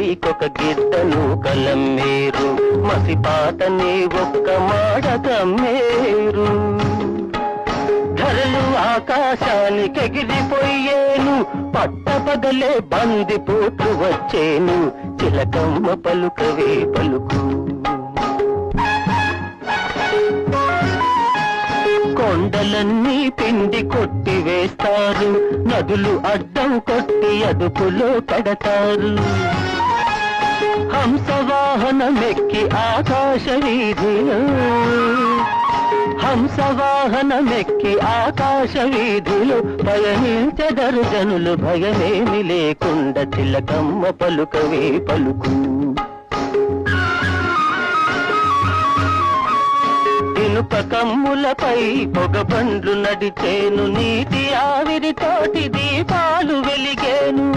పైకొక గిద్దను కలమ్మేరు మసిపాతని ఒక్క మాట కమ్మేరు ధరలు ఆకాశానికి ఎగిరిపోయేను పట్టపగలే బందిపోటు వచ్చేను చిలకమ్మ పలుకవే పలుకు కొండలన్నీ పిండి కొట్టి వేస్తారు నదులు అడ్డం కొట్టి అదుపులో పెడతారు హంసవాహనమెక్కి ఆకాశ వీధిలో హంసవాహనమెక్కి ఆకాశ వీధిలో పయనించెదరు జనులు భయమేమి లేకుండా చిలకమ్మ పలుకవే పలుకు ఇనుప కమ్ములపై పొగబండ్లు నడిచేను నీటి ఆవిరితోటి దీపాలు వెలిగేను